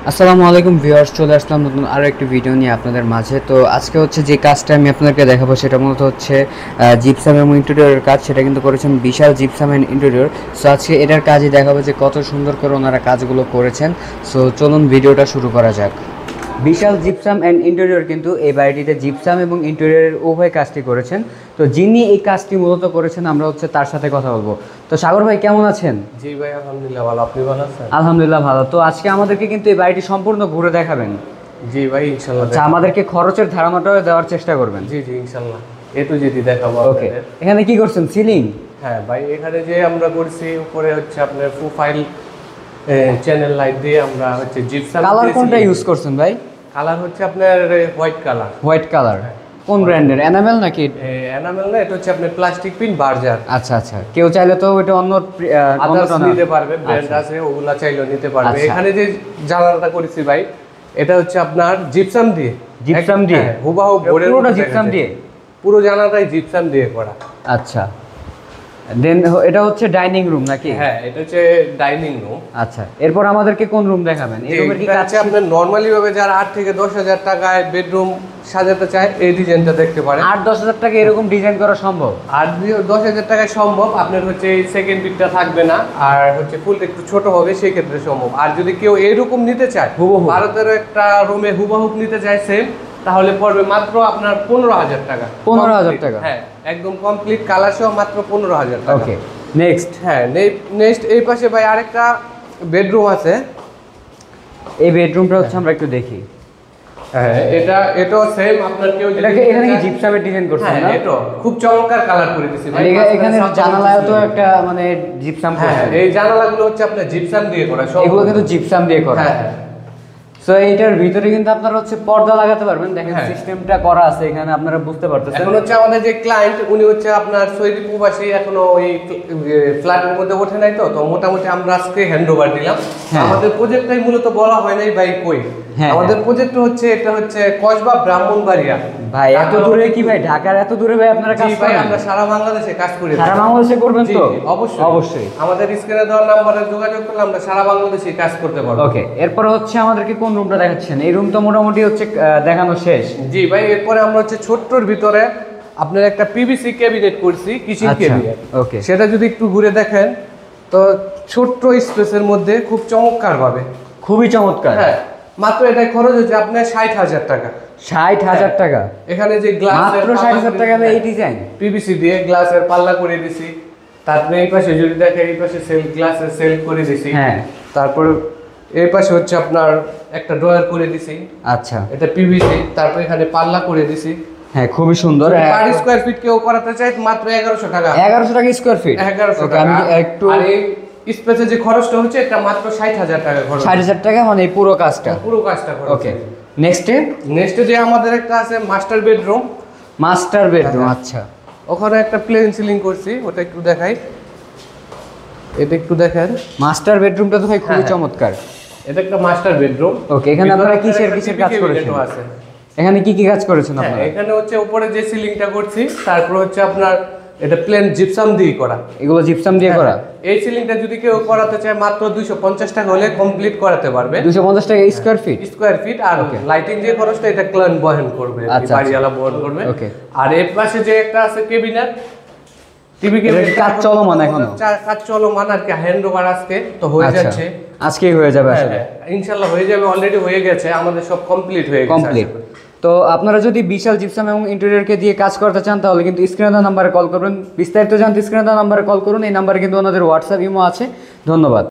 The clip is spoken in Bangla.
আসসালামু আলাইকুম ভিউয়ার্স, চলে আসলাম নতুন আরও একটি ভিডিও নিয়ে আপনাদের মাঝে। তো আজকে হচ্ছে যে কাজটা আমি আপনাদেরকে দেখাবো সেটা মূলত হচ্ছে জিপসাম এবং ইন্টেরিয়রের কাজ। সেটা কিন্তু করেছেন বিশাল জিপসাম অ্যান্ড ইন্টেরিয়র। সো আজকে এটার কাজই দেখাবো যে কত সুন্দর করে ওনারা কাজগুলো করেছেন। সো চলুন ভিডিওটা শুরু করা যাক। বিশাল জিপসাম অ্যান্ড ইন্টেরিয়র কিন্তু এই বাড়িটিতে জিপসাম এবং ইন্টেরিয়রের উভয় কাজটি করেছেন। তো যিনি এই কাজটি মূলত করেছেন আমরা হচ্ছে তার সাথে কথা বলবো। তো সাগর ভাই কেমন আছেন? জি ভাই, আলহামদুলিল্লাহ ভালো। আপনি ভালো আছেন? আলহামদুলিল্লাহ ভালো। তো আজকে আমাদেরকে কিন্তু এই বাড়িটি সম্পূর্ণ ঘুরে দেখাবেন। জি ভাই, ইনশাআল্লাহ। আচ্ছা, আমাদেরকে খরচের ধারণাটাও দেওয়ার চেষ্টা করবেন। জি জি, ইনশাআল্লাহ এ টু জেড দেখাবো। ওকে, এখানে কি করছেন? সিলিং? হ্যাঁ ভাই, এখানে যে আমরা করছি উপরে হচ্ছে আপনার প্রোফাইল চ্যানেল লাইট দিয়ে আমরা হচ্ছে জিপসাম। কালার কোনটা ইউজ করছেন ভাই? কালার হচ্ছে আপনার হোয়াইট কালার। হোয়াইট কালার কোন ব্র্যান্ডের? এনামেল নাকি? এনামেল না, এটা হচ্ছে আপনার প্লাস্টিক পিন বার্জার। আচ্ছা আচ্ছা, কেউ চাইলে তো ওটা অন্য নিতে পারবে, ব্র্যান্ড আছে, ওগুলা চাইলেও নিতে পারবে। এখানে যে জানালাটা করেছি ভাই, এটা হচ্ছে আপনার জিপসাম দিয়ে। জিপসাম দিয়ে হুবাহু পুরোটা জিপসাম দিয়ে? পুরো জানালাটাই জিপসাম দিয়ে করা। আচ্ছা, দেন এটা হচ্ছে ডাইনিং রুম নাকি? হ্যাঁ, এটা হচ্ছে ডাইনিং রুম। আচ্ছা, এরপর আমাদেরকে কোন রুম দেখাবেন? এই রুমের কি কাজ আছে? আপনার নরমালি ভাবে যারা 8 থেকে 10,000 টাকায় বেডরুম সাজাতে চায় এই ডিজাইনটা দেখতে পারেন। 8-10,000 টাকা এরকম ডিজাইন করা সম্ভব? 8-10,000 টাকায় সম্ভব। আপনার হচ্ছে এই সেকেন্ড বিটটা থাকবে না, আর হচ্ছে ফুলটা একটু ছোট হবে, সেই ক্ষেত্রে সম্ভব। আর যদি কেউ এরকম নিতে চায়, হুবহু ভারতের একটা রুমে হুবহু নিতে চায় সেম, তাহলে পড়বে মাত্র আপনার 15,000 টাকা। 15,000 টাকা? হ্যাঁ, একদম কমপ্লিট কালার সহ মাত্র 15,000 টাকা। ওকে, নেক্সট। হ্যাঁ, নেক্সট এই পাশে ভাই আরেকটা বেডরুম আছে। এই বেডরুমটা হচ্ছে আমরা একটু দেখি। হ্যাঁ, এটাও সেম। আপনার কেউ এখানে কি জিপসামের ডিজাইন করছেন না? হ্যাঁ, এটা খুব চমৎকার কালার করে দিয়েছি ভাই। এখানে জানালায় তো একটা মানে জিপসাম করা। হ্যাঁ, এই জানালাগুলো হচ্ছে আপনার জিপসাম দিয়ে করা সব। এগুলো কিন্তু জিপসাম দিয়ে করা। হ্যাঁ। সো এইটার ভিতরে কিন্তু আপনারা হচ্ছে পর্দা লাগাতে পারবেন। দেখেন সিস্টেমটা করা আছে এখানে, আপনারা বুঝতে পারতেছেন। এখন হচ্ছে আমাদের যে ক্লায়েন্ট, উনি হচ্ছে আপনার সৌদি প্রবাসী, এখনো ওই ফ্ল্যাটের মধ্যে ওঠে নাই। তো মোটামুটি আমরা আজকে হ্যান্ড ওভার দিলাম। আমাদের প্রজেক্টটাই মূলত বলা হয় নাই ভাই কই। আমাদের প্রজেক্ট হচ্ছে এটা হচ্ছে কসবা ব্রাহ্মণবাড়িয়া। ভাই এত দূরে কি ভাই? ঢাকার এত দূরে ভাই আপনারা কাজ করেন? আমরা সারা বাংলাদেশে কাজ করি। সারা বাংলাদেশে করবেন তো? অবশ্যই অবশ্যই। আমাদের স্ক্রিনে দেওয়া নম্বরে যোগাযোগ করলে আমরা সারা বাংলাদেশে কাজ করতে পারবো। ওকে, এরপর হচ্ছে আমাদেরকে কোন রুমটা দেখাচ্ছেন? এই রুম তো মোটামুটি হচ্ছে দেখানো শেষ। জি ভাই, এরপরে আমরা হচ্ছে ছোট্টর ভিতরে আপনার একটা পিভিসি ক্যাবিনেট করছি, কিচেন ক্যাবিনেট। ওকে, সেটা যদি একটু ঘুরে দেখেন তো ছোট্ট স্পেসের মধ্যে খুব চমৎকার ভাবে, খুবই চমৎকার। হ্যাঁ, মাত্র এটাই খরচ হচ্ছে আপনার 60,000 টাকা। 60,000 টাকা? এখানে যে গ্লাস, মাত্র 60,000 টাকা এই ডিজাইন পিভিসি দিয়ে গ্লাসের পাল্লা করে দিছি। তারপরে এই পাশে যদি দেখেন, এই পাশে সেল গ্লাসের সেল করে দিছি। হ্যাঁ, তারপর এই পাশে হচ্ছে আপনার একটা ড্রয়ার করে দিছি। আচ্ছা, এটা পিভিসি। তারপর এখানে পাল্লা করে দিছি। হ্যাঁ, খুবই সুন্দর। পার স্কয়ার ফিট কেউ করাতে চাই মাত্র 1100 টাকা। 1100 টাকা স্কয়ার ফিট? 1100 টাকা। আমি একটু আর এই স্পেসে যে খরচটা হচ্ছে এটা মাত্র 60,000 টাকা খরচ। 60,000 টাকা মানে এই পুরো কাজটা? পুরো কাজটা খরচ। ওকে, নেক্সটে যে আমাদের একটা আছে মাস্টার বেডরুম। মাস্টার বেডরুম, আচ্ছা। ওখানে একটা প্লেন সিলিং করছি, ওটা একটু দেখাই। এটা একটু দেখেন। মাস্টার বেডরুমটা তো ভাই খুবই চমৎকার। এটা একটা মাস্টার বেডরুম। ওকে, এখানে আপনারা কিসের কাজ করেছেন? এখানে কি কাজ করেছেন আপনারা? এখানে হচ্ছে উপরে যে সিলিংটা করছি, তারপর হচ্ছে আপনার এটা প্লেন জিপসাম দিয়ে করা। এগুলো জিপসাম দিয়ে করা? এই সিলিংটা যদি কেউ করাতে চায় মাত্র 250 টাকা হলে কমপ্লিট করাতে পারবে। 250 টাকা স্কয়ার ফিট? আর লাইটিং যে খরচটা এটা ক্লায়েন্ট বহন করবে, বাড়িওয়ালা বহন করবে। ওকে, আর এর পাশে যে একটা আছে ক্যাবিনেট, টিভি ক্যাবিনেট, কাজ চলমান এখনো? কাজ চলমান আর কি, হ্যান্ড ওভার আজকে তো হয়ে যাচ্ছে। আজকেই হয়ে যাবে আসলে? ইনশাআল্লাহ হয়ে যাবে, অলরেডি হয়ে গেছে, আমাদের সব কমপ্লিট হয়ে গেছে। তো আপনারা যদি বিশাল জিপসাম এবং ইন্টেরিয়রকে দিয়ে কাজ করতে চান তাহলে কিন্তু স্ক্রিনে দেওয়া নাম্বারে কল করবেন। বিস্তারিত জানতে স্ক্রিনে দেওয়া নাম্বারে কল করুন। এই নাম্বারে কিন্তু ওনাদের হোয়াটসঅ্যাপ ইমো আছে। ধন্যবাদ।